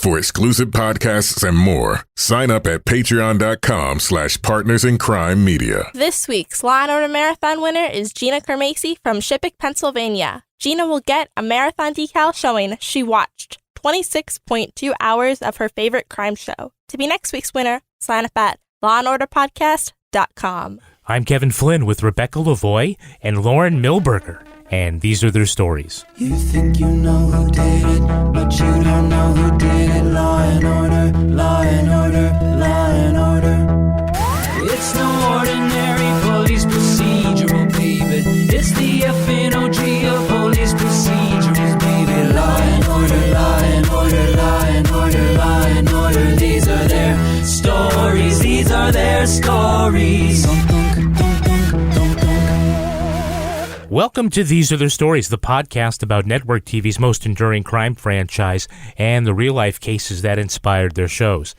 For exclusive podcasts and more, sign up at patreon.com/partnersincrimemedia. This week's Law & Order Marathon winner is Gina Kermacy from Shippick, Pennsylvania. Gina will get a marathon decal showing she watched 26.2 hours of her favorite crime show. To be next week's winner, sign up at lawandorderpodcast.com. I'm Kevin Flynn with Rebecca Lavoie and Lauren Milberger, and these are their stories. You think you know who did it, but you don't know who did it. Law and order, law and order, law and order. It's no ordinary police procedural, baby. It's the FNOG of police procedurals, baby. Law and order, law and order, law and order, law and order. These are their stories, these are their stories. Welcome to These Are Their Stories, the podcast about network TV's most enduring crime franchise and the real-life cases that inspired their shows.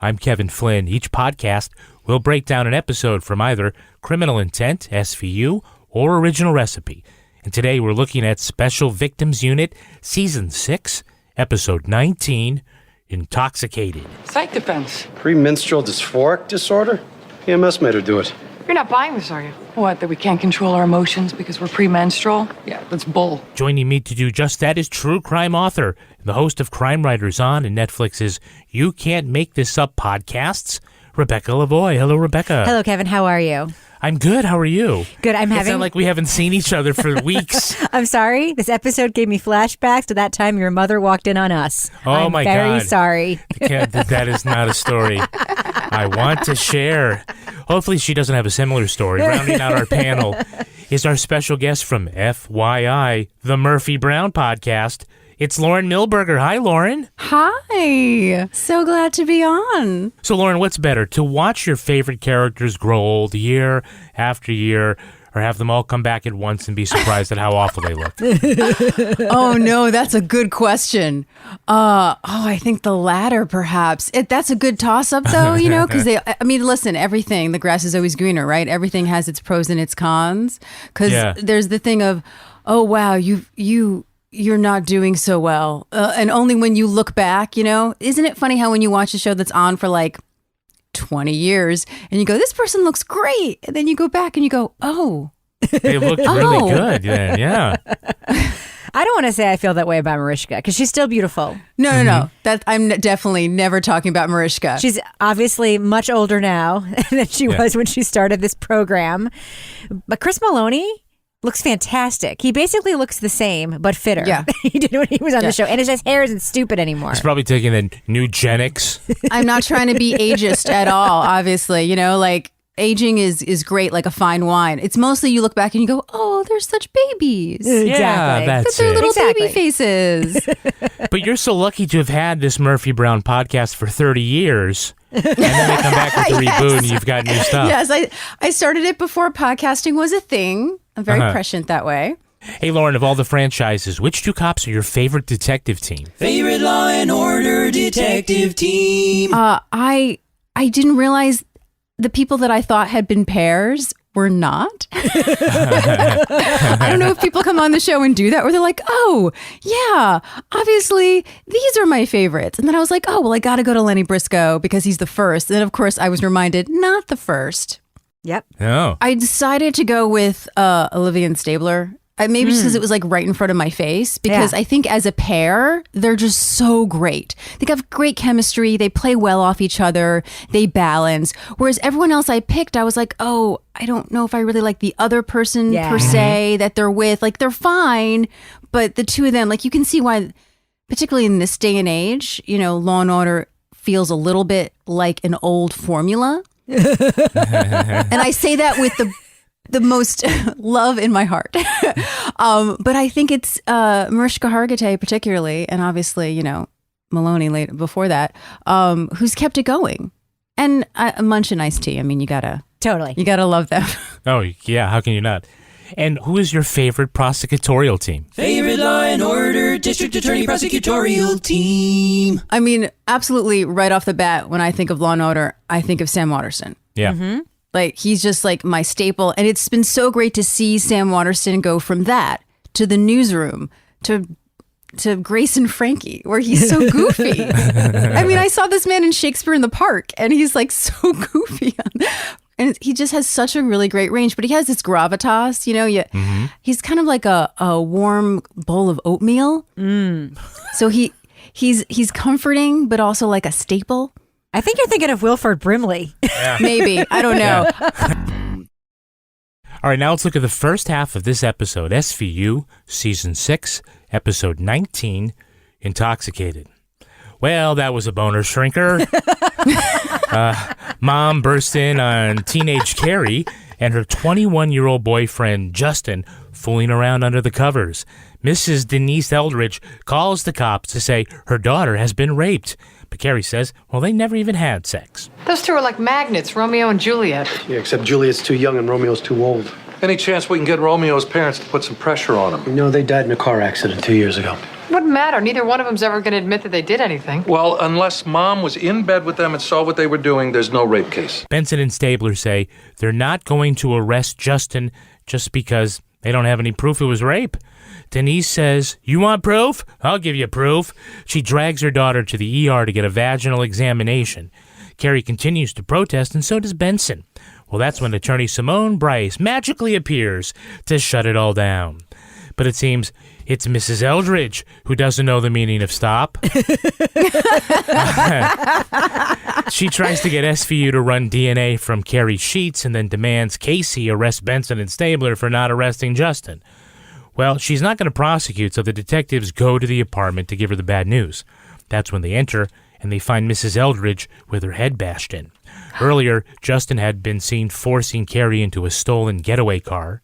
I'm Kevin Flynn. Each podcast will break down an episode from either Criminal Intent, SVU, or Original Recipe. And today we're looking at Special Victims Unit, Season 6, Episode 19, Intoxicated. Psych defense. Premenstrual dysphoric disorder? PMS made her do it. You're not buying this, are you? What, that we can't control our emotions because we're premenstrual? Yeah, that's bull. Joining me to do just that is true crime author and the host of Crime Writers On and Netflix's You Can't Make This Up podcasts, Rebecca Lavoie. Hello, Rebecca. Hello, Kevin. How are you? I'm good. How are you? Good. It's not like we haven't seen each other for weeks. I'm sorry. This episode gave me flashbacks to that time your mother walked in on us. Oh, my God. I'm very sorry. That is not a story I want to share. Hopefully she doesn't have a similar story. Rounding out our panel is our special guest from FYI, the Murphy Brown podcast. It's Lauren Milberger. Hi, Lauren. Hi. So glad to be on. So, Lauren, what's better, to watch your favorite characters grow old year after year, or have them all come back at once and be surprised at how awful they look? Oh, no, that's a good question. I think the latter, perhaps. That's a good toss-up, though, because listen, everything, the grass is always greener, right? Everything has its pros and its cons. Because there's the thing of, oh, wow, you're not doing so well. And only when you look back, isn't it funny how when you watch a show that's on for like 20 years and you go, this person looks great. And then you go back and you go, oh. They looked really good then, yeah. I don't want to say I feel that way about Mariska because she's still beautiful. No. I'm definitely never talking about Mariska. She's obviously much older now than she was when she started this program. But Chris Maloney looks fantastic. He basically looks the same, but fitter. Yeah. He did when he was on the show. And his hair isn't stupid anymore. He's probably taking the Nugenics. I'm not trying to be ageist at all, obviously. Aging is great, like a fine wine. It's mostly you look back and you go, oh, they're such babies. Exactly. Yeah, that's But they're little Exactly. baby faces. But you're so lucky to have had this Murphy Brown podcast for 30 years. And then they come back with a reboot and you've got new stuff. Yes, I started it before podcasting was a thing. I'm very prescient that way. Hey, Lauren, of all the franchises, which two cops are your favorite detective team? Favorite Law and Order detective team. I didn't realize the people that I thought had been pairs were not. I don't know if people come on the show and do that, or they're like, oh, yeah, obviously these are my favorites. And then I was like, oh, well, I got to go to Lenny Briscoe because he's the first. And then, of course, I was reminded, not the first. Yep. Oh. I decided to go with Olivia and Stabler. Maybe just because it was like right in front of my face, because I think as a pair, they're just so great. They have great chemistry. They play well off each other. They balance. Whereas everyone else I picked, I was like, oh, I don't know if I really like the other person per se that they're with. Like, they're fine, but the two of them, like, you can see why, particularly in this day and age, Law and Order feels a little bit like an old formula. And I say that with the most love in my heart. But I think it's Mariska Hargitay particularly, and obviously, Maloney later before that, who's kept it going. And Munch and Ice-T. I mean, you gotta love them. Oh, yeah. How can you not? And who is your favorite prosecutorial team? Favorite Law and Order District Attorney Prosecutorial Team. I mean, absolutely right off the bat, when I think of Law and Order, I think of Sam Waterston. Yeah. Mm-hmm. Like, he's just like my staple. And it's been so great to see Sam Waterston go from that to the newsroom to Grace and Frankie, where he's so goofy. I mean, I saw this man in Shakespeare in the Park, and he's like so goofy. And he just has such a really great range, but he has this gravitas, you know. He's kind of like a warm bowl of oatmeal. So he's comforting, but also like a staple. I think you're thinking of Wilford Brimley. Yeah. Maybe. I don't know. All right, now let's look at the first half of this episode, SVU, Season 6, Episode 19, Intoxicated. Well, that was a boner shrinker. Mom burst in on teenage Carrie and her 21-year-old boyfriend, Justin, fooling around under the covers. Mrs. Denise Eldridge calls the cops to say her daughter has been raped. But Carrie says, well, they never even had sex. Those two are like magnets, Romeo and Juliet. Yeah, except Juliet's too young and Romeo's too old. Any chance we can get Romeo's parents to put some pressure on him? You know, they died in a car accident 2 years ago. Wouldn't matter. Neither one of them's ever going to admit that they did anything. Well, unless Mom was in bed with them and saw what they were doing, there's no rape case. Benson and Stabler say they're not going to arrest Justin just because they don't have any proof it was rape. Denise says, you want proof? I'll give you proof. She drags her daughter to the ER to get a vaginal examination. Carrie continues to protest, and so does Benson. Well, that's when attorney Simone Bryce magically appears to shut it all down. But it seems it's Mrs. Eldridge who doesn't know the meaning of stop. She tries to get SVU to run DNA from Carrie's sheets and then demands Casey arrest Benson and Stabler for not arresting Justin. Well, she's not going to prosecute, so the detectives go to the apartment to give her the bad news. That's when they enter, and they find Mrs. Eldridge with her head bashed in. Earlier, Justin had been seen forcing Carrie into a stolen getaway car.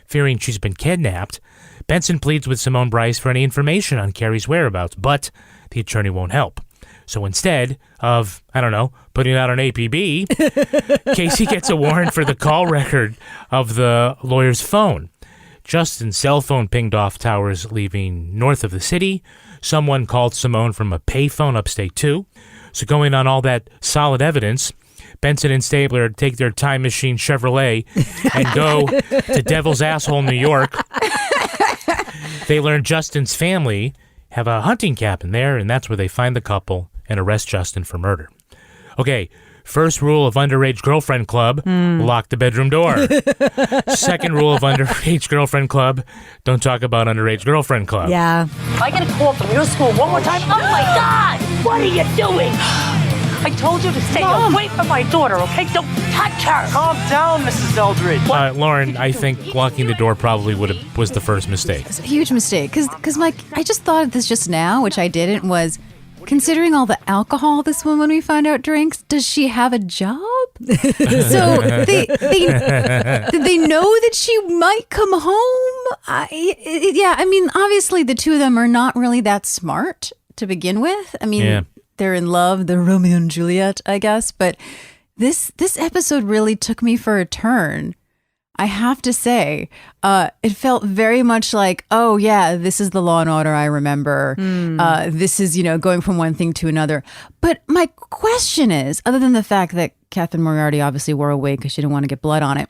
Fearing she's been kidnapped, Benson pleads with Simone Bryce for any information on Carrie's whereabouts, but the attorney won't help. So instead of, putting out an APB, Casey gets a warrant for the call record of the lawyer's phone. Justin's cell phone pinged off towers leaving north of the city. Someone called Simone from a payphone upstate too. So going on all that solid evidence, Benson and Stabler take their time machine Chevrolet and go to Devil's Asshole, New York. They learn Justin's family have a hunting cabin there, and that's where they find the couple and arrest Justin for murder. Okay, first rule of Underage Girlfriend Club, lock the bedroom door. Second rule of Underage Girlfriend Club, don't talk about Underage Girlfriend Club. Yeah. If I get a call from your school one more time, oh my God, what are you doing? I told you to stay away from my daughter, okay? Don't touch her. Calm down, Mrs. Eldridge. Lauren, I think locking the door probably was the first mistake. It's a huge mistake, because Mike, I just thought of this just now, which I didn't, was considering all the alcohol this woman we find out drinks, does she have a job? So they know that she might come home? I mean, obviously the two of them are not really that smart to begin with. I mean, they're in love, they're Romeo and Juliet, I guess. But this episode really took me for a turn. I have to say, it felt very much like, oh yeah, this is the Law and Order I remember. This is, going from one thing to another. But my question is, other than the fact that Catherine Moriarty obviously wore a wig because she didn't want to get blood on it,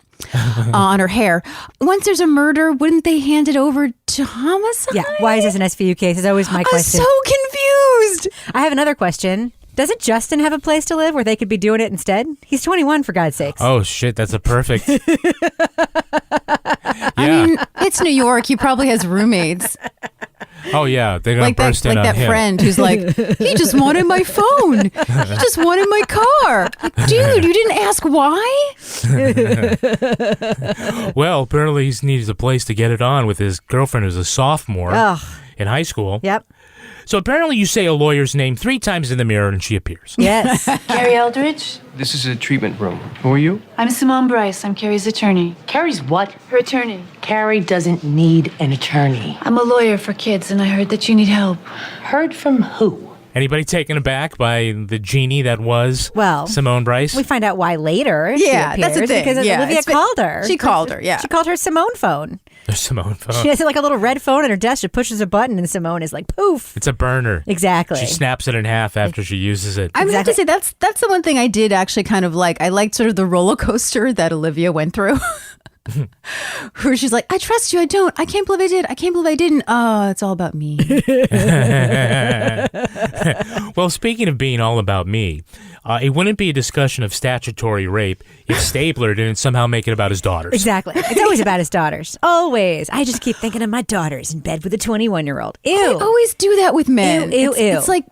on her hair. Once there's a murder, wouldn't they hand it over to homicide? Yeah. Why is this an SVU case? Is always my question. I'm so confused. I have another question. Doesn't Justin have a place to live where they could be doing it instead? He's 21, for God's sakes. Oh, shit. That's a perfect. I mean, it's New York. He probably has roommates. Oh, yeah. They're going to burst in on him. Like that friend who's like, he just wanted my phone. He just wanted my car. Like, dude, you didn't ask why? Well, apparently he needs a place to get it on with his girlfriend who's a sophomore in high school. Yep. So apparently you say a lawyer's name 3 times in the mirror and she appears. Yes. Carrie Eldridge? This is a treatment room. Who are you? I'm Simone Bryce. I'm Carrie's attorney. Carrie's what? Her attorney. Carrie doesn't need an attorney. I'm a lawyer for kids, and I heard that you need help. Heard from who? Anybody taken aback by the genie that was Simone Bryce? We find out why later. Yeah, she that's the thing. Because Olivia called her. She called her, yeah. She called her Simone phone. Her Simone phone. She has like a little red phone on her desk. She pushes a button and Simone is like, poof. It's a burner. Exactly. She snaps it in half after she uses it. I have to say, that's the one thing I did actually kind of like. I liked sort of the roller coaster that Olivia went through. Where she's like, I trust you, I don't. I can't believe I did. I can't believe I didn't. Oh, it's all about me. Well, speaking of being all about me, it wouldn't be a discussion of statutory rape if Stabler didn't somehow make it about his daughters. Exactly. It's always about his daughters. Always. I just keep thinking of my daughters in bed with a 21-year-old. Ew. I always do that with men. Ew. It's like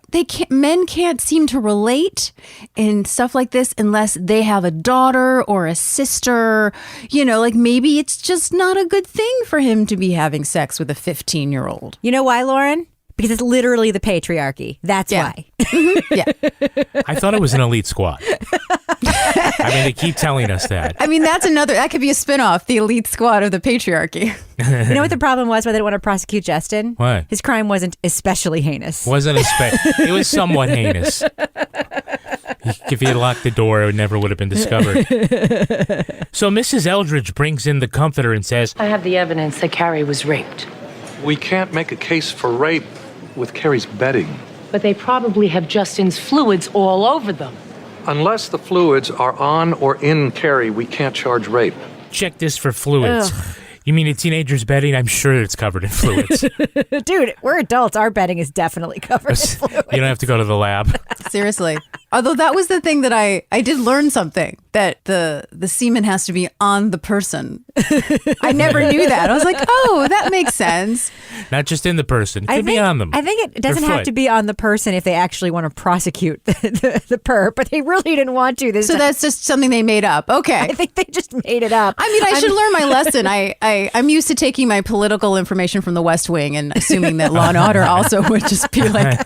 men can't seem to relate in stuff like this unless they have a daughter or a sister. You know, like maybe it's just not a good thing for him to be having sex with a 15-year-old. You know why, Lauren? Because it's literally the patriarchy. That's why. Yeah. I thought it was an elite squad. I mean, they keep telling us that. I mean, that could be a spinoff, the elite squad of the patriarchy. You know what the problem was why they didn't want to prosecute Justin? What? His crime wasn't especially heinous. It was somewhat heinous. If he had locked the door, it never would have been discovered. So Mrs. Eldridge brings in the comforter and says, I have the evidence that Carrie was raped. We can't make a case for rape with Carrie's bedding. But they probably have Justin's fluids all over them. Unless the fluids are on or in Carrie, we can't charge rape. check this for fluids. Ugh. You mean a teenager's bedding? I'm sure it's covered in fluids. Dude, we're adults. Our bedding is definitely covered in fluids. You don't have to go to the lab. Seriously. Although that was the thing that I did learn something, that the semen has to be on the person. I never knew that. I was like, oh, that makes sense. Not just in the person. It could be on them. I think it doesn't have to be on the person if they actually want to prosecute the perp, but they really didn't want to. So that's just something they made up. Okay. I think they just made it up. I mean, I should learn my lesson. I'm used to taking my political information from the West Wing and assuming that Law and Order also would just be like...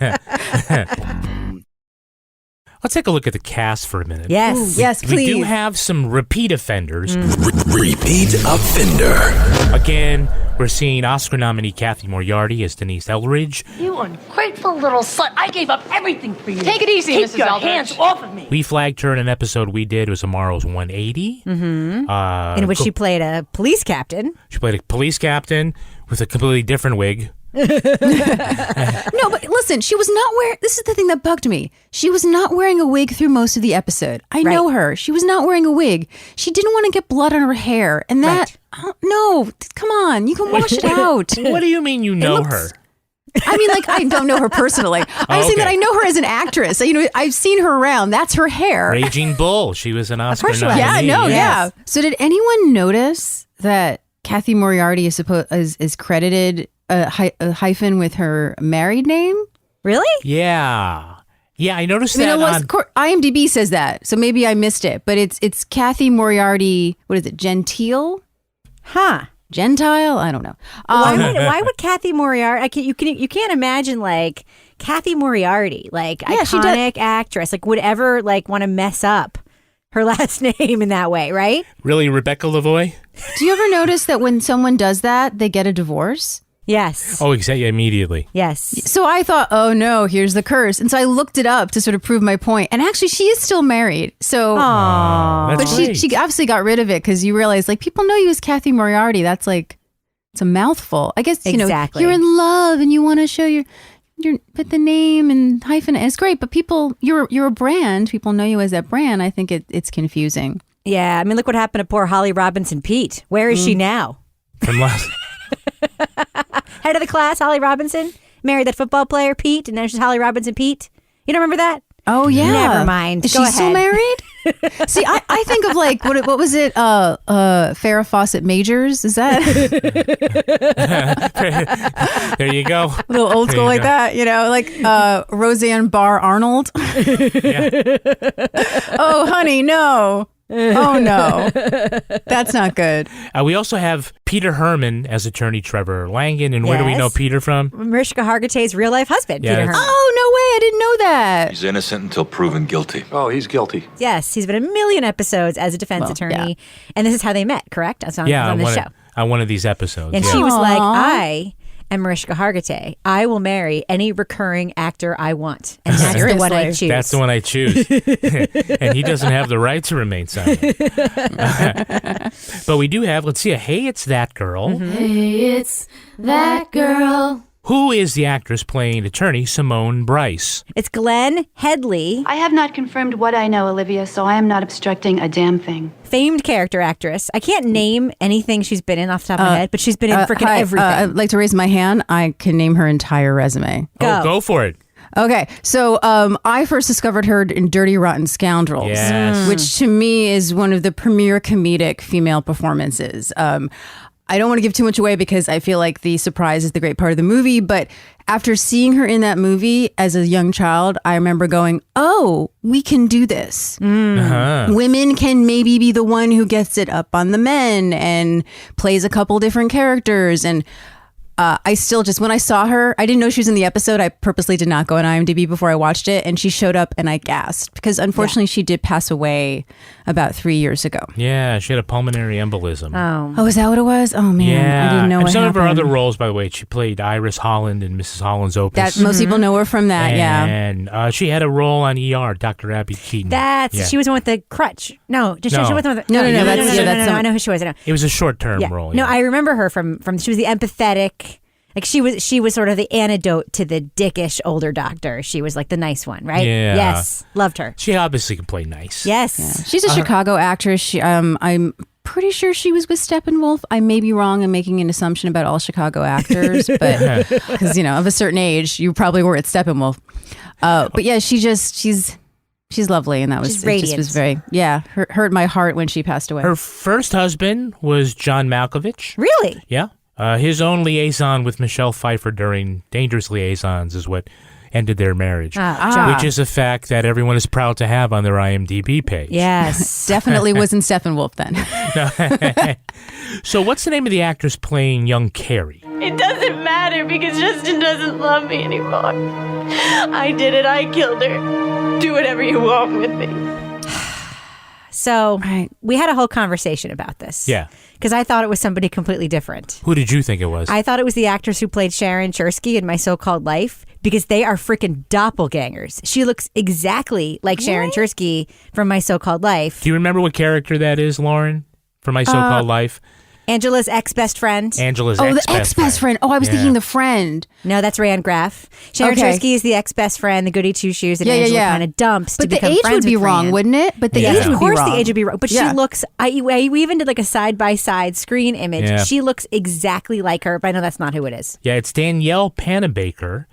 Let's take a look at the cast for a minute. Yes. Ooh, yes, please. We do have some repeat offenders. Repeat offender. Again, we're seeing Oscar nominee Kathy Moriarty as Denise Eldridge. You ungrateful little slut. I gave up everything for you. Take it easy, Keep Mrs. your Eldridge. hands off of me. We flagged her in an episode we did. It was Amaro's 180. Mm-hmm. In which she played a police captain. She played a police captain with a completely different wig. No, but listen, she was not wearing... This is the thing that bugged me. She was not wearing a wig through most of the episode. I know her. She was not wearing a wig. She didn't want to get blood on her hair. And that... No, come on. You can wash it out. What do you mean you know her? I mean, like, I don't know her personally. I'm saying that I know her as an actress. You know, I've seen her around. That's her hair. Raging Bull. She was an Oscar nominee. Yeah, no, yes. yeah. So did anyone notice that Kathy Moriarty is credited a hyphen with her married name? Really? Yeah. Yeah, I noticed that on... IMDb says that, so maybe I missed it. But it's Kathy Moriarty, what is it, Gentile? Huh. Gentile? I don't know. Why would Kathy Moriarty? You can't imagine like Kathy Moriarty, like iconic actress, like would ever like want to mess up her last name in that way, right? Really, Rebecca Lavoie? Do you ever notice that when someone does that, they get a divorce? Yes. Oh, exactly. Immediately. Yes. So I thought, oh no, here's the curse. And so I looked it up to sort of prove my point. And actually, she is still married. So, that's but she obviously got rid of it because you realize, like, people know you as Kathy Moriarty. That's like, it's a mouthful. I guess, you know, you're in love and you want to show your put the name and hyphen. It's great, but people, you're a brand. People know you as that brand. I think it's confusing. Yeah. I mean, look what happened to poor Holly Robinson Pete. Where is she now? From last... Head of the class, Holly Robinson, married that football player, Pete, and now she's Holly Robinson Pete. You don't remember that? Oh, yeah. Never mind. Is Go she ahead. still married? See, I think of like, what was it? Farrah Fawcett Majors? Is that? There you go. A little old school like that, you know, like Roseanne Barr Arnold. Oh, honey, no. Oh, no. That's not good. We also have Peter Herman as attorney Trevor Langan. And where do we know Peter from? Mariska Hargitay's real life husband, Peter Herman. Oh, no way. I didn't know that. He's innocent until proven guilty. Oh, he's guilty. Yes, he's been in a million episodes as a defense attorney. Yeah. And this is how they met, correct? On the show. On one of these episodes. And she was like, I am Mariska Hargitay. I will marry any recurring actor I want. And that's the one I choose. That's the one I choose. And he doesn't have the right to remain silent. But we do have, let's see, Hey, It's That Girl. Mm-hmm. Hey, it's that girl. Who is the actress playing attorney Simone Bryce? It's Glenn Headley. I have not confirmed what I know, Olivia, so I am not obstructing a damn thing. Famed character actress. I can't name anything she's been in off the top of my head, but she's been in freaking everything. I'd like to raise my hand. I can name her entire resume. Go for it. Okay, so I first discovered her in Dirty Rotten Scoundrels, which to me is one of the premier comedic female performances. I don't want to give too much away because I feel like the surprise is the great part of the movie, but after seeing her in that movie as a young child, I remember going, oh, we can do this. Women can maybe be the one who gets it up on the men and plays a couple different characters. And I still just, when I saw her, I didn't know she was in the episode. I purposely did not go on IMDb before I watched it. And she showed up and I gasped because unfortunately she did pass away about 3 years ago. Yeah, she had a pulmonary embolism. Oh, is that what it was? Oh, man. Yeah. I didn't know and what some happened. of her other roles, by the way, she played Iris Holland in Mrs. Holland's Opus. That most people know her from that, and she had a role on ER, Dr. Abby Keaton. She was the one with the crutch. No, she was the one with No, I know who she was. I know. It was a short-term role. No, I remember her from she was the empathetic. Like she was sort of the antidote to the dickish older doctor. She was like the nice one, right? Yeah. Yes, loved her. She obviously can play nice. Yes, she's a Chicago actress. She, I'm pretty sure she was with Steppenwolf. I may be wrong in making an assumption about all Chicago actors, but because of a certain age, you probably were at Steppenwolf. But yeah, she's lovely, and that was radiant. Just was very hurt my heart when she passed away. Her first husband was John Malkovich. Really? Yeah. His own liaison with Michelle Pfeiffer during Dangerous Liaisons is what ended their marriage, which is a fact that everyone is proud to have on their IMDb page. Yes, definitely wasn't Steppenwolf then. So what's the name of the actress playing young Carrie? It doesn't matter because Justin doesn't love me anymore. I did it. I killed her. Do whatever you want with me. So we had a whole conversation about this. Yeah. Because I thought it was somebody completely different. Who did you think it was? I thought it was the actress who played Sharon Chersky in My So-Called Life because they are freaking doppelgangers. She looks exactly like Sharon Chersky from My So-Called Life. Do you remember what character that is, Lauren, from My So-Called Life? Angela's ex-best friend. Angela's the ex-best friend. Oh, I was thinking the friend. No, that's Rand Graff. Sharon Chersky is the ex-best friend, the goody two-shoes, and Angela kind of dumps to become friends with But the age would be wrong, Rand. wouldn't it? But the age would be wrong. Of course the age would be wrong. But she looks, we even did like a side-by-side screen image. Yeah. She looks exactly like her, but I know that's not who it is. Yeah, it's Danielle Panabaker.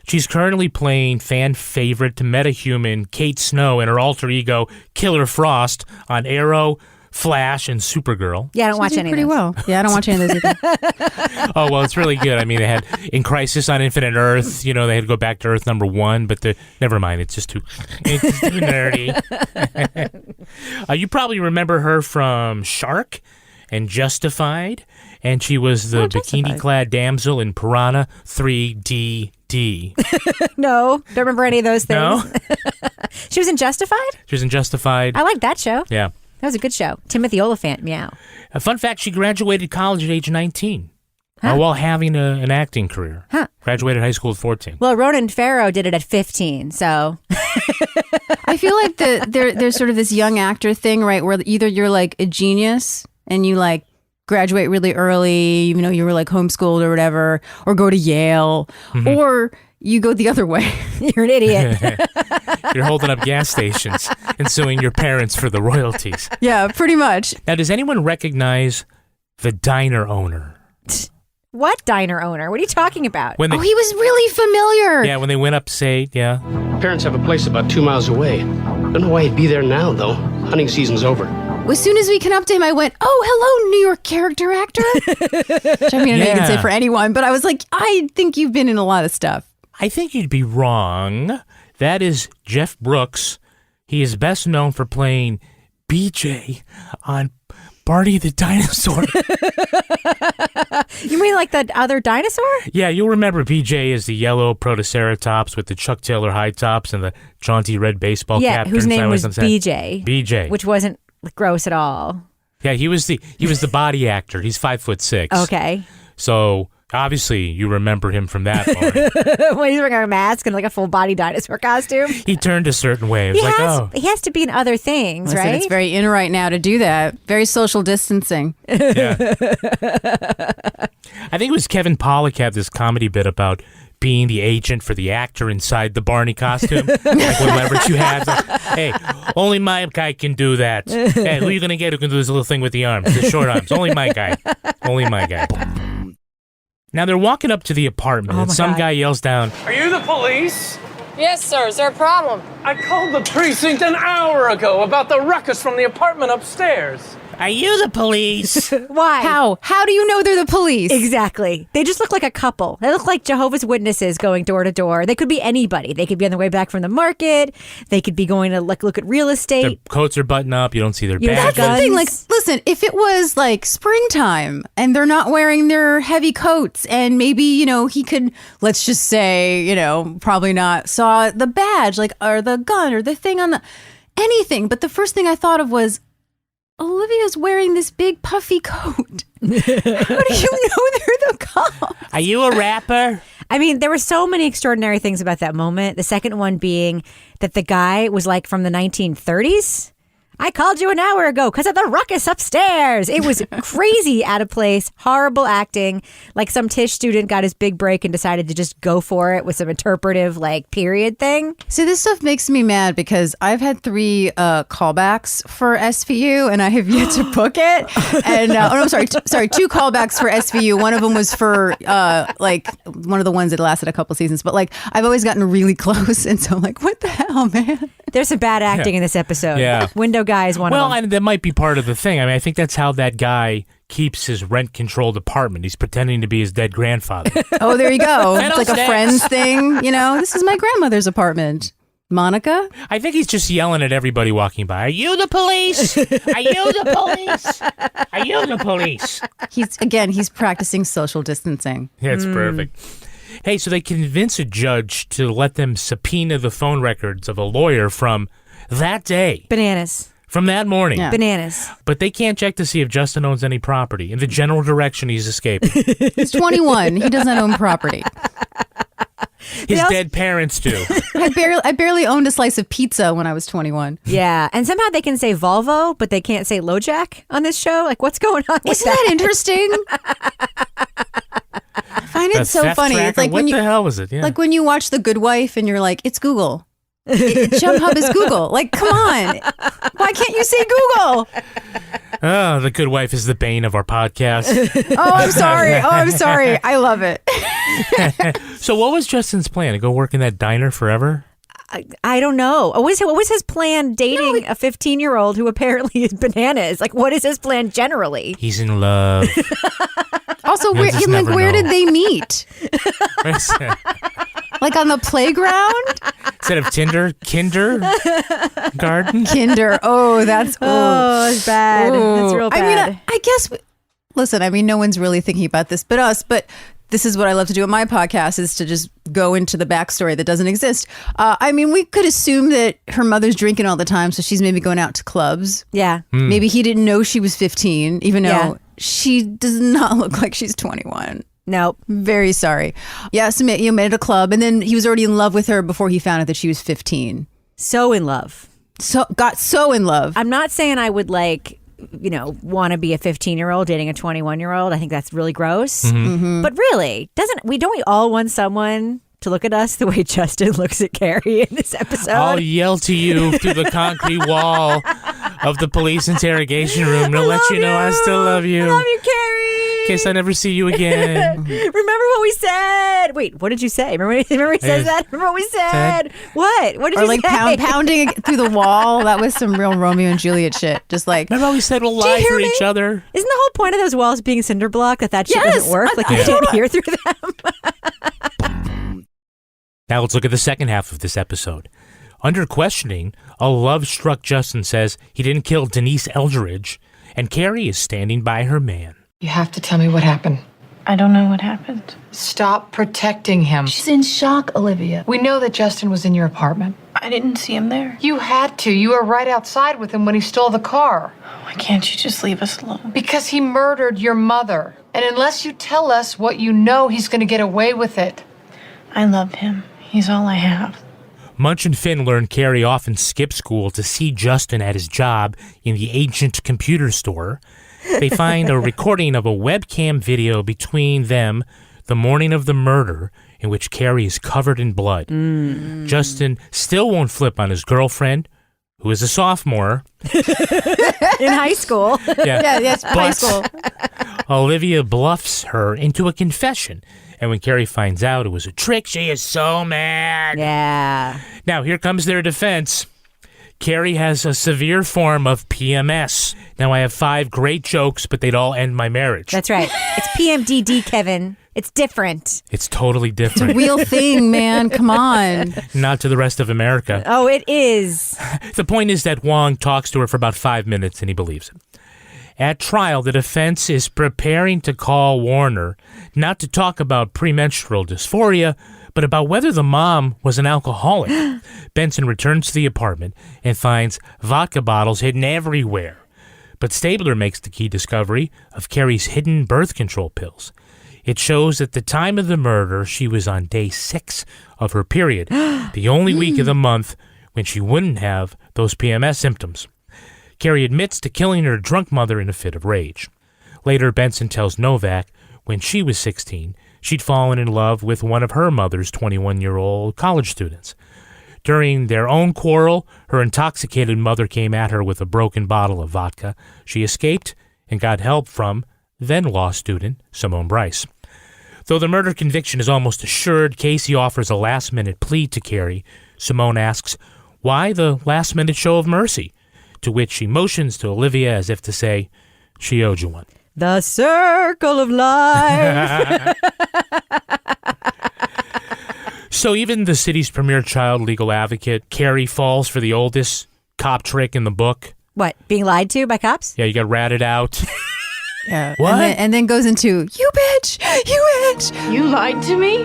She's currently playing fan favorite to metahuman Kate Snow and her alter ego Killer Frost on Arrow, Flash, and Supergirl. Yeah, I don't watch any of pretty those. well. Yeah, I don't watch any of those either. Oh, well, it's really good. I mean, they had In Crisis on Infinite Earth, they had to go back to Earth number 1, but never mind, it's just too nerdy. You probably remember her from Shark and Justified, and she was the bikini-clad damsel in Piranha 3D. No, don't remember any of those things. No? She was in Justified? She was in Justified. I liked that show. Yeah. That was a good show. Timothy Olyphant, meow. A fun fact, she graduated college at age 19 while having an acting career. Graduated high school at 14. Well, Ronan Farrow did it at 15, so... I feel like there's sort of this young actor thing, right, where either you're like a genius and you like graduate really early, even though you were like homeschooled or whatever, or go to Yale, or you go the other way. You're an idiot. You're holding up gas stations and suing your parents for the royalties. Yeah, pretty much. Now, does anyone recognize the diner owner? What diner owner? What are you talking about? He was really familiar. Yeah, when they went upstate, yeah. Parents have a place about 2 miles away. Don't know why he'd be there now, though. Hunting season's over. As soon as we came up to him, I went, "Oh, hello, New York character actor." Which I mean, I know you can say for anyone, but I was like, I think you've been in a lot of stuff. I think you'd be wrong. That is Jeff Brooks. He is best known for playing BJ on Barney the Dinosaur. You mean like the other dinosaur? Yeah, you'll remember BJ as the yellow Protoceratops with the Chuck Taylor high tops and the jaunty red baseball cap. Yeah, whose name was BJ. BJ. Which wasn't gross at all. Yeah, he was the body actor. He's 5'6". Okay. So Obviously, you remember him from that part. When he's wearing a mask and like a full body dinosaur costume. He turned a certain way. It was He has to be in other things, Listen, right? It's very in right now to do that. Very social distancing. Yeah. I think it was Kevin Pollak had this comedy bit about being the agent for the actor inside the Barney costume. Like what leverage you had. Like, hey, only my guy can do that. Hey, who are you going to get who can do this little thing with the arms, the short arms? Only my guy. Only my guy. Now they're walking up to the apartment and some guy yells down, Are you the police? Yes, sir. Is there a problem? I called the precinct an hour ago about the ruckus from the apartment upstairs. Are you the police? Why? How do you know they're the police? Exactly. They just look like a couple. They look like Jehovah's Witnesses going door to door. They could be anybody. They could be on their way back from the market. They could be going to look at real estate. Their coats are buttoned up. You don't see their badges. That's the thing. Like, listen, if it was like springtime and they're not wearing their heavy coats and maybe, he could, let's just say, probably not saw the badge, like, or the gun or the thing on the anything. But the first thing I thought of was, Olivia's wearing this big puffy coat. How do you know they're the cops? Are you a rapper? I mean, there were so many extraordinary things about that moment. The second one being that the guy was like from the 1930s. I called you an hour ago because of the ruckus upstairs. It was crazy, out of place, horrible acting. Like some Tisch student got his big break and decided to just go for it with some interpretive, period thing. See, this stuff makes me mad because I've had 3 callbacks for SVU and I have yet to book it. And I'm sorry, 2 callbacks for SVU. One of them was for one of the ones that lasted a couple seasons. But I've always gotten really close, and so I'm like, what the hell, man? There's some bad acting in this episode. Yeah. Window guy is one of them. Well, and that might be part of the thing. I mean, I think that's how that guy keeps his rent-controlled apartment. He's pretending to be his dead grandfather. Oh, there you go. It's like a Friends thing. This is my grandmother's apartment. Monica? I think he's just yelling at everybody walking by. Are you the police? Are you the police? Are you the police? He's practicing social distancing. Yeah, it's perfect. Hey, so they convince a judge to let them subpoena the phone records of a lawyer from that day. Bananas. From that morning. Yeah. Bananas. But they can't check to see if Justin owns any property in the general direction he's escaping. He's 21. He doesn't own property. His dead parents do. I barely owned a slice of pizza when I was 21. Yeah, and somehow they can say Volvo, but they can't say LoJack on this show. What's going on with Isn't that interesting? I find it so funny. Tracker? It's like what the hell was it? Yeah. Like when you watch The Good Wife and you're like, it's Google. Jump Hub is Google. Come on. Why can't you say Google? Oh, The Good Wife is the bane of our podcast. I'm sorry. I love it. So what was Justin's plan? To go work in that diner forever? I don't know. What was his plan dating a 15-year-old who apparently is bananas? What is his plan generally? He's in love. Also, where did they meet? On the playground? Instead of Tinder, kindergarten? Kinder. Oh, that's... it's bad. That's real bad. I guess... Listen, no one's really thinking about this but us, but this is what I love to do on my podcast, is to just go into the backstory that doesn't exist. We could assume that her mother's drinking all the time, so she's maybe going out to clubs. Yeah. Maybe he didn't know she was 15, even though she does not look like she's 21. Nope. Very sorry. Yeah, so met at a club, and then he was already in love with her before he found out that she was 15. So in love. Got so in love. I'm not saying I would want to be a 15-year-old dating a 21-year-old. I think that's really gross. Mm-hmm. But really, don't we all want someone to look at us the way Justin looks at Carrie in this episode? I'll yell to you through the concrete wall of the police interrogation room to let you know I still love you. I love you, Carrie. In case I never see you again. Remember what we said? Wait, what did you say? Remember he says that? Remember what we said? What? What did you say? Pounding through the wall. That was some real Romeo and Juliet shit. Just remember how we said we'll lie for each other? Isn't the whole point of those walls being cinder block that shit doesn't work? You can't hear through them? Now let's look at the second half of this episode. Under questioning, a love-struck Justin says he didn't kill Denise Eldridge, and Carrie is standing by her man. You have to tell me what happened. I don't know what happened. Stop protecting him. She's in shock, Olivia. We know that Justin was in your apartment. I didn't see him there. You had to. You were right outside with him when he stole the car. Why can't you just leave us alone? Because he murdered your mother. And unless you tell us what you know, he's going to get away with it. I love him. He's all I have. Munch and Finn learn Carrie often skipped school to see Justin at his job in the ancient computer store. They find a recording of a webcam video between them the morning of the murder in which Carrie is covered in blood. Justin still won't flip on his girlfriend, who is a sophomore. In high school. Yes, high school. Olivia bluffs her into a confession. And when Carrie finds out it was a trick, she is so mad. Yeah. Now, here comes their defense. Carrie has a severe form of PMS. Now, I have 5 great jokes, but they'd all end my marriage. That's right. It's PMDD, Kevin. It's different. It's totally different. It's a real thing, man. Come on. Not to the rest of America. Oh, it is. The point is that Wong talks to her for about 5 minutes, and he believes it. At trial, the defense is preparing to call Warner, not to talk about premenstrual dysphoria, but about whether the mom was an alcoholic. Benson returns to the apartment and finds vodka bottles hidden everywhere. But Stabler makes the key discovery of Carrie's hidden birth control pills. It shows at the time of the murder, she was on day 6 of her period, the only week of the month when she wouldn't have those PMS symptoms. Carrie admits to killing her drunk mother in a fit of rage. Later, Benson tells Novak when she was 16, she'd fallen in love with one of her mother's 21-year-old college students. During their own quarrel, her intoxicated mother came at her with a broken bottle of vodka. She escaped and got help from then-law student Simone Bryce. Though the murder conviction is almost assured, Casey offers a last-minute plea to Carrie. Simone asks, why the last-minute show of mercy? To which she motions to Olivia as if to say, she owed you one. The circle of life. So even the city's premier child legal advocate, Carrie, falls for the oldest cop trick in the book. What, being lied to by cops? Yeah, you got ratted out. Yeah. What? And then goes into, you bitch, you bitch. You lied to me?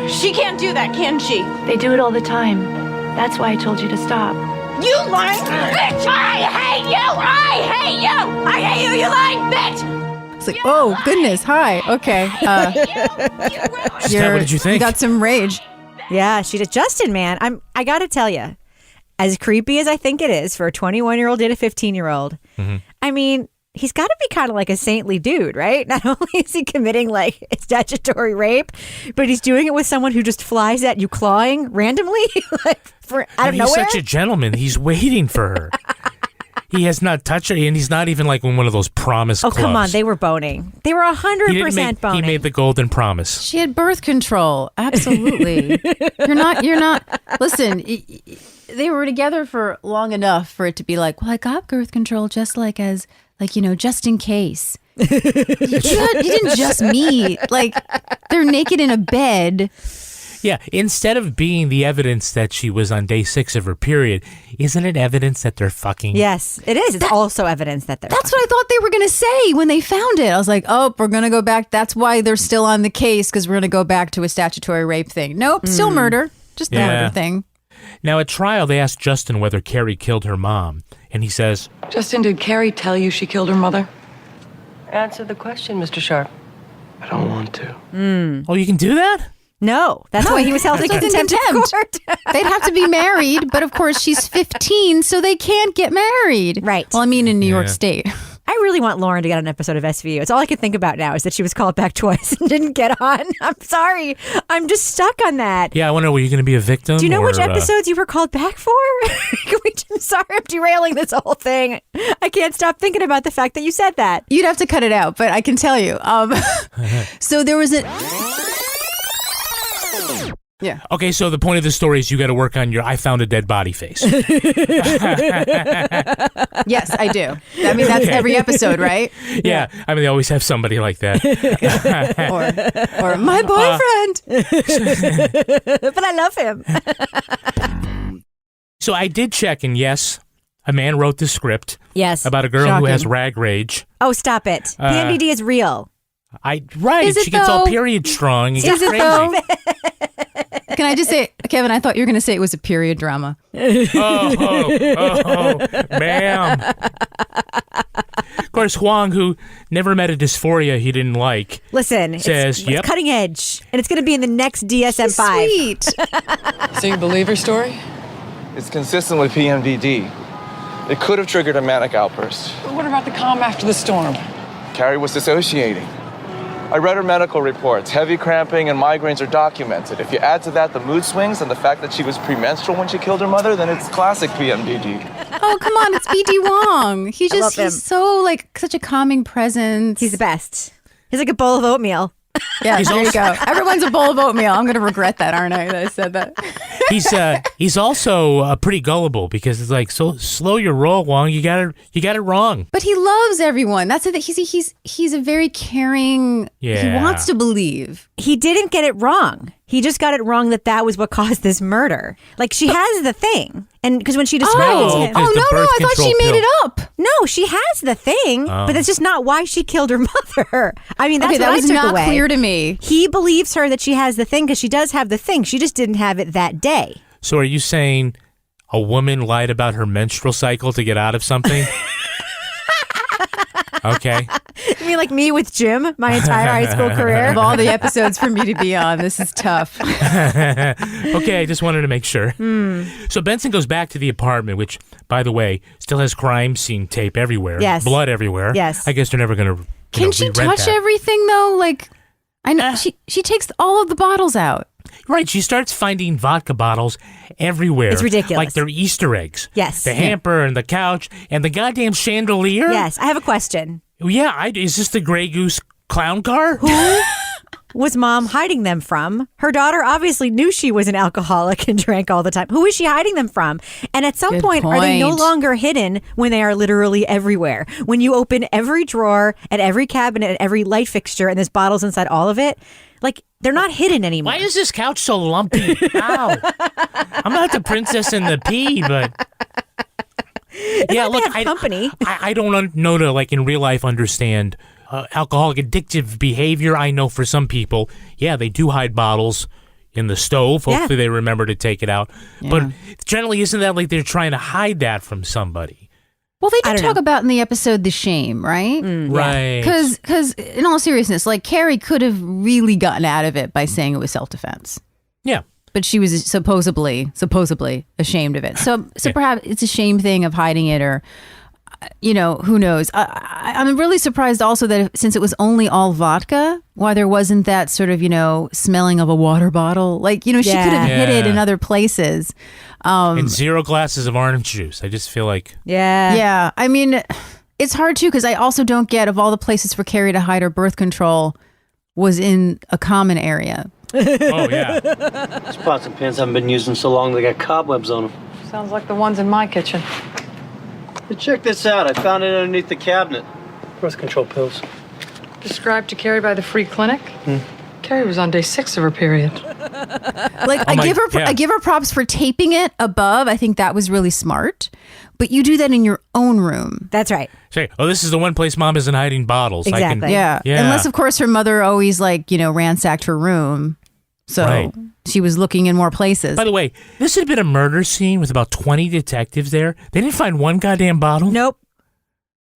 She can't do that, can she? They do it all the time. That's why I told you to stop. You lying bitch! I hate you! I hate you! I hate you, you lying bitch! It's like, oh, goodness, hi, okay. What did you think? You got some rage. Yeah, she did. Justin, man, I got to tell you, as creepy as I think it is for a 21-year-old and a 15-year-old, I mean, he's got to be kind of like a saintly dude, right? Not only is he committing like statutory rape, but he's doing it with someone who just flies at you clawing randomly, like out of nowhere. He's such a gentleman. He's waiting for her. He has not touched her, and he's not even like in one of those promise clubs. Oh, come on. They were boning. They were 100% boning. He made the golden promise. She had birth control. Absolutely. You're not. Listen, they were together for long enough for it to be like, well, I got birth control just just in case. You didn't just meet. Like, they're naked in a bed. Yeah, instead of being the evidence that she was on day 6 of her period, isn't it evidence that they're fucking? Yes, it is. It's also evidence that they're That's fucking. what I thought they were going to say when they found it. I was like, oh, we're going to go back. That's why they're still on the case, because we're going to go back to a statutory rape thing. Nope, still murder. Just the murder thing. Now, at trial, they asked Justin whether Carrie killed her mom, and he says, Justin, did Carrie tell you she killed her mother? Answer the question, Mr. Sharp. I don't want to. Oh, you can do that? No, that's why he was held in contempt of court. They'd have to be married, but of course she's 15, so they can't get married. Right. Well, I mean, in New York State. I really want Lauren to get on an episode of SVU. It's all I can think about now is that she was called back twice and didn't get on. I'm sorry. I'm just stuck on that. Yeah, I wonder, were you going to be a victim? Do you know which episodes you were called back for? I'm sorry, I'm derailing this whole thing. I can't stop thinking about the fact that you said that. You'd have to cut it out, but I can tell you. So there was a... Yeah. Okay, so the point of the story is you got to work on your I found a dead body face. Yes, I do. I mean, that's every episode, right? Yeah. I mean, they always have somebody like that. or my boyfriend. But I love him. So I did check, and yes, a man wrote the script. Yes. About a girl who has rag rage. Oh, stop it. PMDD is real. Right. She gets all period strong. It gets crazy. Can I just say, Kevin, I thought you were going to say it was a period drama. Oh, ma'am. Of course, Huang, who never met a dysphoria he didn't like, listen, says, it's cutting edge, and it's going to be in the next DSM-5. Sweet. So you believe her story? It's consistent with PMDD. It could have triggered a manic outburst. But what about the calm after the storm? Carrie was dissociating. I read her medical reports. Heavy cramping and migraines are documented. If you add to that the mood swings and the fact that she was premenstrual when she killed her mother, then it's classic PMDD. Oh, come on, it's B.D. Wong. He's so such a calming presence. He's the best. He's like a bowl of oatmeal. Yeah, there you go. Everyone's a bowl of oatmeal. I'm going to regret that, aren't I, that I said that? He's also pretty gullible because it's like, so slow your roll, Wong. You got it wrong. But he loves everyone. That's it. He's a very caring. Yeah. He wants to believe. He didn't get it wrong. He just got it wrong that was what caused this murder. Like, she has the thing. And because when she describes him. Oh, no, I thought she made it up. No, she has the thing, but that's just not why she killed her mother. I mean, that's that what was I took not away. Clear to me. He believes her that she has the thing because she does have the thing. She just didn't have it that day. So are you saying a woman lied about her menstrual cycle to get out of something? Okay. You mean like me with Jim, my entire high school career? Of all the episodes for me to be on, this is tough. Okay, I just wanted to make sure. So Benson goes back to the apartment, which, by the way, still has crime scene tape everywhere. Yes. Blood everywhere. Yes. I guess they're never going to Can she touch everything, though? Like, I know she takes all of the bottles out. Right, she starts finding vodka bottles everywhere. It's ridiculous. Like they're Easter eggs. Yes. The hamper and the couch and the goddamn chandelier. Yes, I have a question. Yeah, is this the Grey Goose clown car? Who was Mom hiding them from? Her daughter obviously knew she was an alcoholic and drank all the time. Who is she hiding them from? And at some point, are they no longer hidden when they are literally everywhere? When you open every drawer and every cabinet and every light fixture and there's bottles inside all of it, like, they're not hidden anymore. Why is this couch so lumpy? Ow. I'm not the princess in the pea, but... Yeah, look, I don't know to, like, in real life understand alcoholic addictive behavior. I know for some people, yeah, they do hide bottles in the stove. Hopefully they remember to take it out. Yeah. But generally, isn't that like they're trying to hide that from somebody? Well, they did talk about in the episode the shame, right? Right. Because in all seriousness, like, Carrie could have really gotten out of it by saying it was self-defense. Yeah. But she was supposedly ashamed of it. So perhaps it's a shame thing of hiding it, or, you know, who knows? I'm really surprised also that since it was only all vodka, why there wasn't that sort of, you know, smelling of a water bottle. Like, you know, she could have hid it in other places. And 0 glasses of orange juice. I just feel like... Yeah. I mean, it's hard, too, because I also don't get, of all the places for Carrie to hide her birth control was in a common area. Oh, yeah. These pots and pans haven't been used in so long they got cobwebs on them. Sounds like the ones in my kitchen. Hey, check this out. I found it underneath the cabinet. Birth control pills. Described to Carrie by the free clinic? Carrie was on day 6 of her period. Like, I give her props for taping it above. I think that was really smart. But you do that in your own room. That's right. Say, this is the one place Mom isn't hiding bottles. Exactly. Yeah. Unless, of course, her mother always, like, you know, ransacked her room. So she was looking in more places. By the way, this had been a murder scene with about 20 detectives there. They didn't find one goddamn bottle. Nope.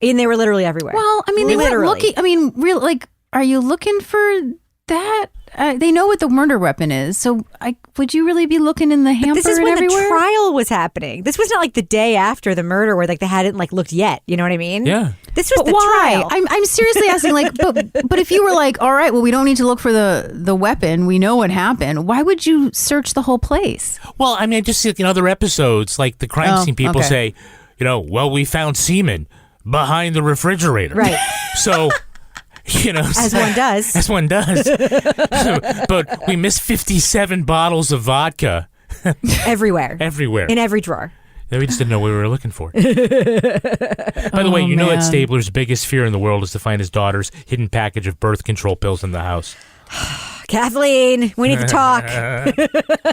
And they were literally everywhere. Well, I mean, they weren't looking. I mean, real, like, are you looking for that? They know what the murder weapon is. So would you really be looking in the hamper? This is when everywhere? the trial was happening. This was not like the day after the murder where like they hadn't like looked yet. You know what I mean? Yeah. This was why? trial. I'm seriously asking, like, but if you were like, all right, well, we don't need to look for the weapon. We know what happened. Why would you search the whole place? Well, I mean, just like in other episodes, like the crime scene people say, you know, well, we found semen behind the refrigerator. Right. So... You know, as one does. As one does. But we missed 57 bottles of vodka. Everywhere. Everywhere. In every drawer. We just didn't know what we were looking for. By the way, you know that Stabler's biggest fear in the world is to find his daughter's hidden package of birth control pills in the house. Kathleen, we need to talk. Yeah,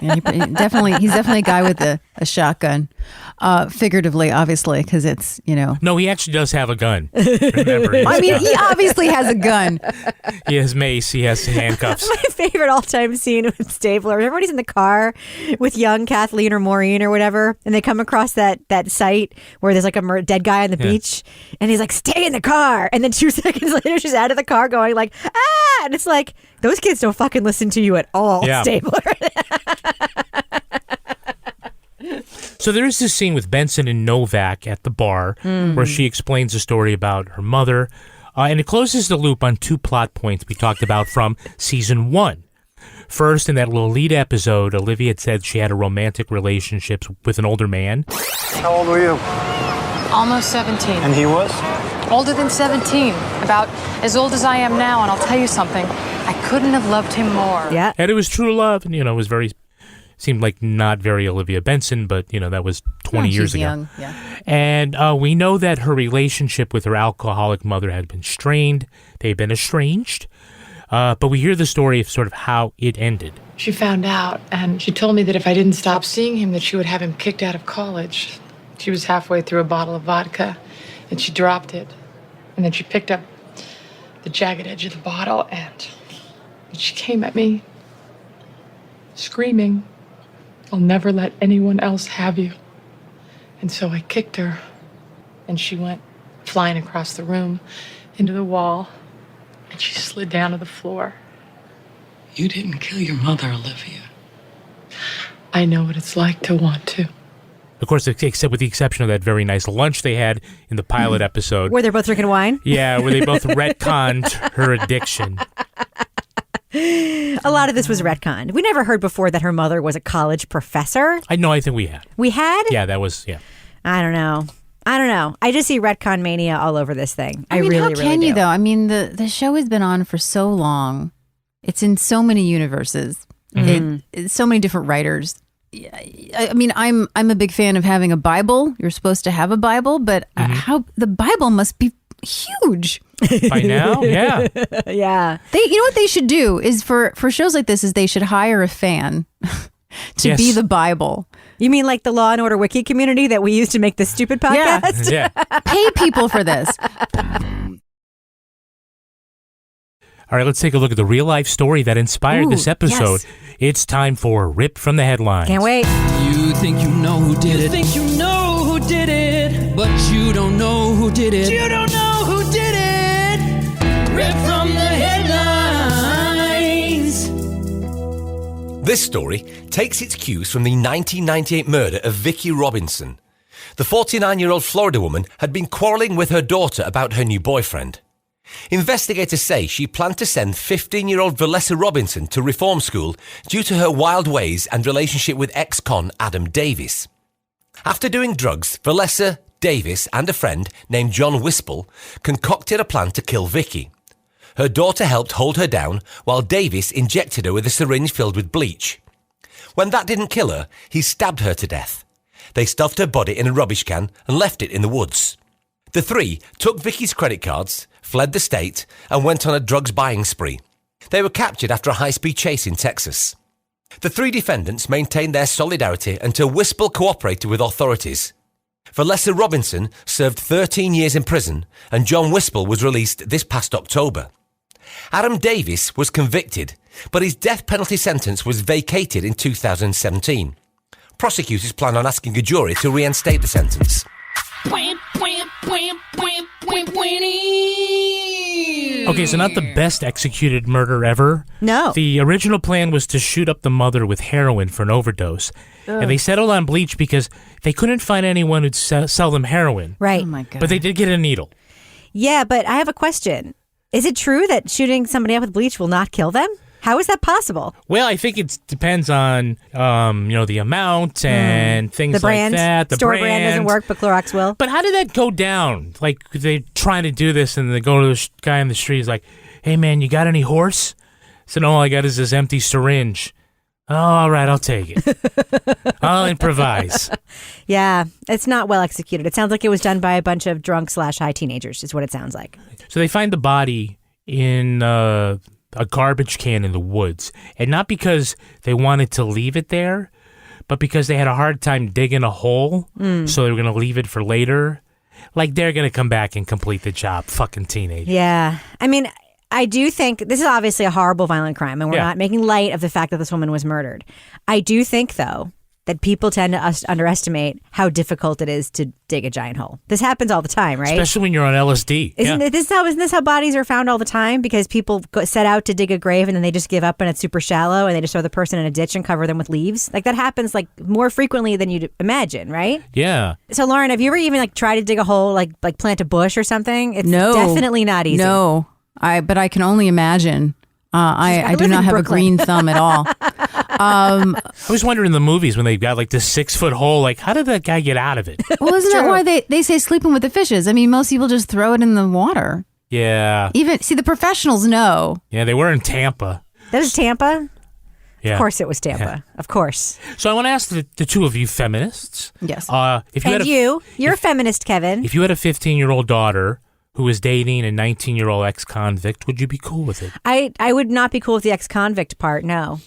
he's definitely a guy with a shotgun. Figuratively, obviously, because it's, No, he actually does have a gun. Remember, I mean, he obviously has a gun. He has mace. He has handcuffs. My favorite all-time scene with Stabler. Everybody's in the car with young Kathleen or Maureen or whatever, and they come across that site where there's like a dead guy on the beach, and he's like, "Stay in the car." And then 2 seconds later, she's out of the car going like, "Ah!" And it's like, those kids don't fucking listen to you at all, Stabler. So there is this scene with Benson and Novak at the bar where she explains a story about her mother, and it closes the loop on 2 plot points we talked about from season 1. First, in that little lead episode, Olivia had said she had a romantic relationship with an older man. How old were you? Almost 17. And he was? Older than 17. About as old as I am now, and I'll tell you something. I couldn't have loved him more. Yeah. And it was true love, and, it was seemed like not very Olivia Benson, but, that was 20 years ago. Young, yeah. And we know that her relationship with her alcoholic mother had been strained. They've been estranged. But we hear the story of sort of how it ended. She found out, and she told me that if I didn't stop seeing him, that she would have him kicked out of college. She was halfway through a bottle of vodka, and she dropped it. And then she picked up the jagged edge of the bottle, and she came at me, screaming, "I'll never let anyone else have you." And so I kicked her, and she went flying across the room into the wall, and she slid down to the floor. You didn't kill your mother, Olivia. I know what it's like to want to. Of course, except with the exception of that very nice lunch they had in the pilot episode. Where they're both drinking wine? Yeah, where they both retconned her addiction. A lot of this was retconned. We never heard before that her mother was a college professor. I think we had. We had? Yeah, that was, I don't know. I just see retcon mania all over this thing. I mean, how really can do. you, though? I mean, the show has been on for so long. It's in so many universes. It's so many different writers. I mean, I'm a big fan of having a Bible. You're supposed to have a Bible, but how the Bible must be huge. By now, yeah. Yeah. You know what they should do is for shows like this is they should hire a fan to be the Bible. You mean like the Law and Order Wiki community that we use to make this stupid podcast? Yeah. Pay people for this. All right, let's take a look at the real life story that inspired this episode. Yes. It's time for Ripped from the Headlines. Can't wait. You think you know who did it. You think you know who did it. But you don't know who did it. You don't know who did it. Ripped from the headlines. This story takes its cues from the 1998 murder of Vicki Robinson. The 49-year-old Florida woman had been quarrelling with her daughter about her new boyfriend. Investigators say she planned to send 15-year-old Valessa Robinson to reform school due to her wild ways and relationship with ex-con Adam Davis. After doing drugs, Valessa, Davis and a friend named John Wispel concocted a plan to kill Vicki. Her daughter helped hold her down while Davis injected her with a syringe filled with bleach. When that didn't kill her, he stabbed her to death. They stuffed her body in a rubbish can and left it in the woods. The three took Vicki's credit cards, fled the state, and went on a drugs buying spree. They were captured after a high-speed chase in Texas. The three defendants maintained their solidarity until Wispel cooperated with authorities. Valessa Robinson served 13 years in prison, and John Wispel was released this past October. Adam Davis was convicted, but his death penalty sentence was vacated in 2017. Prosecutors plan on asking a jury to reinstate the sentence. Okay, so not the best executed murder ever. No. The original plan was to shoot up the mother with heroin for an overdose. And they settled on bleach because they couldn't find anyone who'd sell them heroin. Right. Oh my God. But they did get a needle. Yeah, but I have a question. Is it true that shooting somebody up with bleach will not kill them? How is that possible? Well, I think it depends on, the amount and things The brand, like that. The store brand doesn't work, but Clorox will. But how did that go down? Like, they're trying to do this, and they go to the guy in the street. He's like, "Hey, man, you got any horse?" I said, "All I got is this empty syringe." "Oh, all right, I'll take it. I'll improvise." Yeah, it's not well executed. It sounds like it was done by a bunch of drunk/high teenagers, is what it sounds like. So they find the body in a garbage can in the woods. And not because they wanted to leave it there, but because they had a hard time digging a hole, so they were going to leave it for later. Like, they're going to come back and complete the job. Fucking teenagers. Yeah. I mean, I do think this is obviously a horrible, violent crime, and we're not making light of the fact that this woman was murdered. I do think, though, that people tend to underestimate how difficult it is to dig a giant hole. This happens all the time, right? Especially when you're on LSD. Isn't this how bodies are found all the time? Because people set out to dig a grave and then they just give up and it's super shallow and they just throw the person in a ditch and cover them with leaves. Like, that happens like more frequently than you'd imagine, right? Yeah. So, Lauren, have you ever even like tried to dig a hole, like plant a bush or something? It's definitely not easy. No, but I can only imagine. I do not have a green thumb at all. I was wondering in the movies when they've got like this 6-foot hole, like, how did that guy get out of it? Well, isn't that why they say sleeping with the fishes? I mean, most people just throw it in the water. Yeah. See, the professionals know. Yeah, they were in Tampa. That was Tampa? Yeah. Of course it was Tampa. Yeah. Of course. So I want to ask the two of you feminists. Yes. You're a feminist, Kevin. If you had a 15-year-old daughter who was dating a 19-year-old ex-convict, would you be cool with it? I would not be cool with the ex-convict part, no.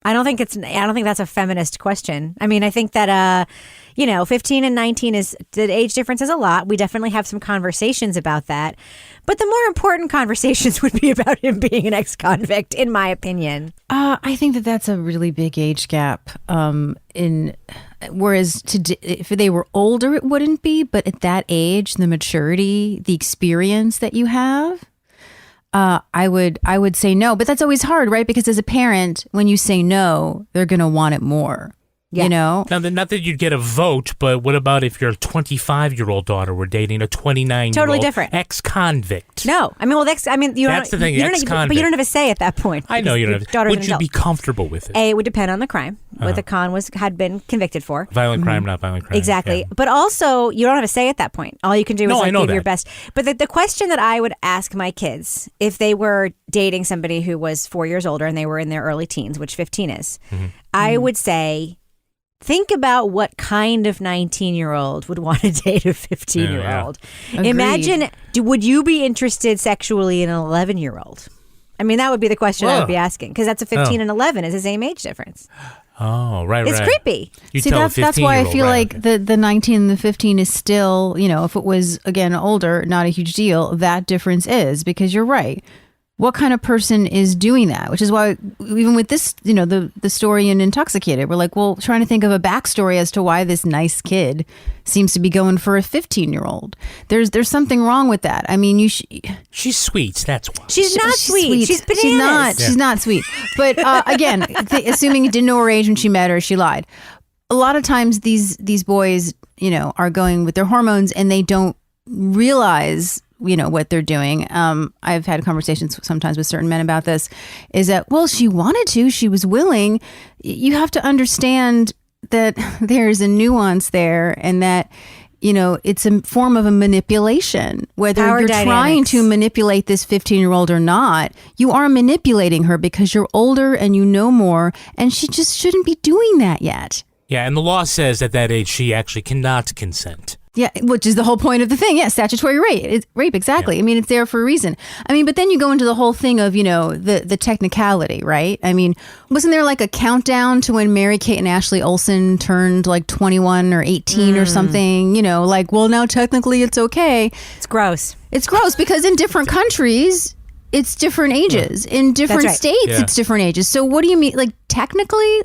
I don't think that's a feminist question. I mean, I think that 15 and 19 the age difference is a lot. We definitely have some conversations about that. But the more important conversations would be about him being an ex-convict, in my opinion. I think that's a really big age gap. Whereas if they were older, it wouldn't be. But at that age, the maturity, the experience that you have, I would say no. But that's always hard, right? Because as a parent, when you say no, they're going to want it more. Yeah. You know? Now, not that you'd get a vote, but what about if your 25-year-old daughter were dating a 29-year-old totally different ex-convict? No. I mean, that's the thing. Ex-convict. But you don't have a say at that point. I know you don't have. Would you be comfortable with it? It would depend on the crime, what the con had been convicted for. Violent crime, not violent crime. Exactly. Yeah. But also, you don't have a say at that point. All you can do is give your best. But the question that I would ask my kids, if they were dating somebody who was 4 years older and they were in their early teens, which 15 is, I would say, think about what kind of 19-year-old would want to date a 15-year-old. Yeah. Imagine, would you be interested sexually in an 11-year-old? I mean, that would be the question I would be asking, because that's a 15 and 11 is the same age difference. Oh, right. It's creepy. See, that's why I feel like the 19 and the 15 is still, if it was, again, older, not a huge deal. That difference is, because you're right. What kind of person is doing that? Which is why, even with this, the story in Intoxicated, we're like, well, trying to think of a backstory as to why this nice kid seems to be going for a 15-year-old. There's something wrong with that. I mean, she's sweet. That's why. She's not sweet. She's bananas. She's not sweet. But again, assuming you didn't know her age when she met her, she lied. A lot of times these boys, are going with their hormones and they don't realize what they're doing. I've had conversations sometimes with certain men about this, is that, well, she wanted to, she was willing. You have to understand that there's a nuance there, and that, it's a form of a manipulation. Whether you're trying to manipulate this 15-year-old or not, you are manipulating her because you're older and you know more, and she just shouldn't be doing that yet. Yeah, and the law says at that age she actually cannot consent. Yeah, which is the whole point of the thing. Yeah, statutory rape. It's rape, exactly. Yeah. I mean, it's there for a reason. I mean, but then you go into the whole thing of, the technicality, right? I mean, wasn't there like a countdown to when Mary-Kate and Ashley Olsen turned like 21 or 18 or something? Well, now technically it's okay. It's gross. It's gross because in different countries, it's different ages. In different states, it's different ages. So what do you mean? Like, technically,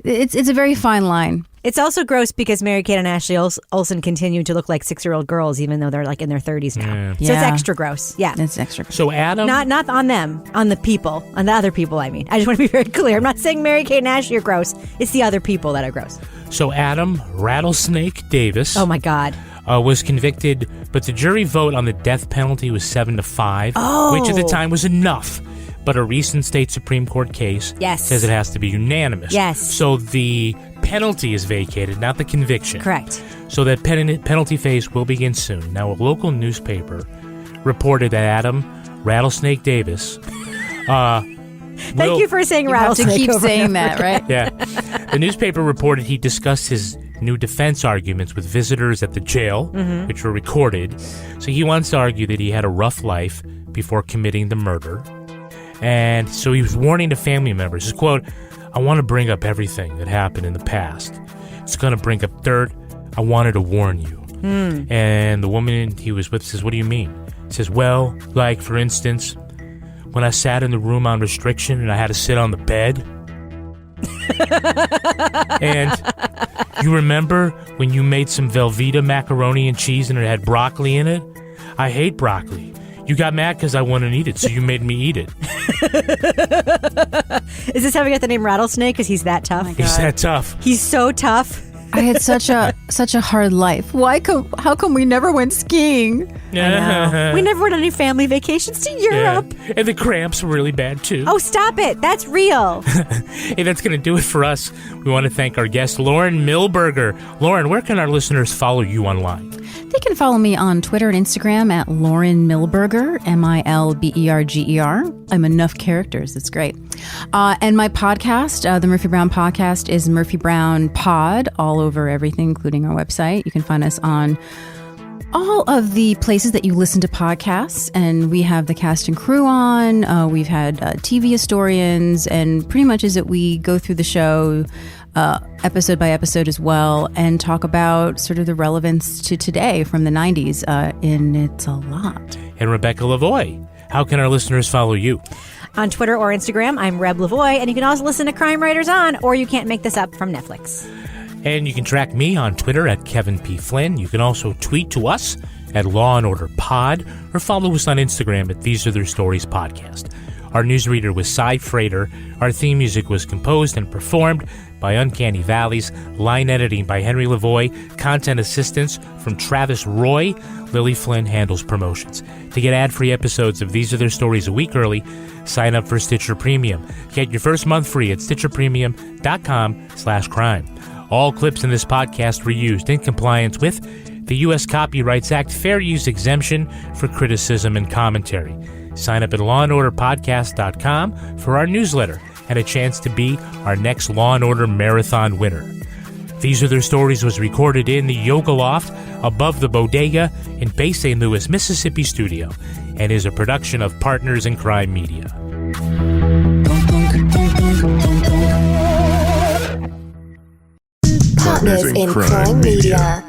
it's a very fine line. It's also gross because Mary-Kate and Ashley Olsen continue to look like 6-year-old girls, even though they're like in their 30s now. Yeah. So it's extra gross. Yeah. It's extra gross. So Adam? Not on them, on the people, on the other people, I mean. I just want to be very clear. I'm not saying Mary-Kate and Ashley are gross. It's the other people that are gross. So Adam Rattlesnake Davis. Oh my God. Was convicted, but the jury vote on the death penalty was 7-5, which at the time was enough. But a recent state Supreme Court case says it has to be unanimous. Yes. So the penalty is vacated, not the conviction. Correct. So that penalty phase will begin soon. Now, a local newspaper reported that Adam Rattlesnake Davis... Thank you for saying rattlesnake. You have to keep saying that, right? Yeah. The newspaper reported he discussed his new defense arguments with visitors at the jail, which were recorded. So he wants to argue that he had a rough life before committing the murder. And so he was warning the family members. His quote, "I want to bring up everything that happened in the past. It's going to bring up dirt. I wanted to warn you." And the woman he was with says, "What do you mean?" He says, "Well, like, for instance, when I sat in the room on restriction and I had to sit on the bed. And you remember when you made some Velveeta macaroni and cheese and it had broccoli in it? I hate broccoli. You got mad because I wouldn't eat it, so you made me eat it." Is this how we got the name Rattlesnake? Because he's that tough? He's that tough. He's so tough. I had such a hard life. How come we never went skiing? I know. We never went on any family vacations to Europe. Yeah. And the cramps were really bad, too. Oh, stop it. That's real. Hey, that's going to do it for us. We want to thank our guest, Lauren Milberger. Lauren, where can our listeners follow you online? They can follow me on Twitter and Instagram at Lauren Milberger, Milberger. I'm enough characters. It's great. And my podcast, the Murphy Brown Podcast, is Murphy Brown Pod, all over everything, including our website. You can find us on all of the places that you listen to podcasts, and we have the cast and crew on. We've had TV historians, and pretty much is that we go through the show episode by episode as well and talk about sort of the relevance to today from the 90s, and it's a lot. And Rebecca Lavoie, how can our listeners follow you? On Twitter or Instagram, I'm Reb Lavoie, and you can also listen to Crime Writers On, or You Can't Make This Up from Netflix. And you can track me on Twitter at Kevin P. Flynn. You can also tweet to us at Law & Order Pod, or follow us on Instagram at These Are Their Stories Podcast. Our newsreader was Cy Frater. Our theme music was composed and performed by Uncanny Valleys. Line editing by Henry Lavoie. Content assistance from Travis Roy. Lily Flynn handles promotions. To get ad-free episodes of These Are Their Stories a week early, sign up for Stitcher Premium. Get your first month free at stitcherpremium.com/crime. All clips in this podcast were used in compliance with the U.S. Copyrights Act fair use exemption for criticism and commentary. Sign up at lawandorderpodcast.com for our newsletter and a chance to be our next Law & Order Marathon winner. These Are Their Stories was recorded in the Yoga Loft above the Bodega in Bay St. Louis, Mississippi studio and is a production of Partners in Crime Media. Partners in Crime Media.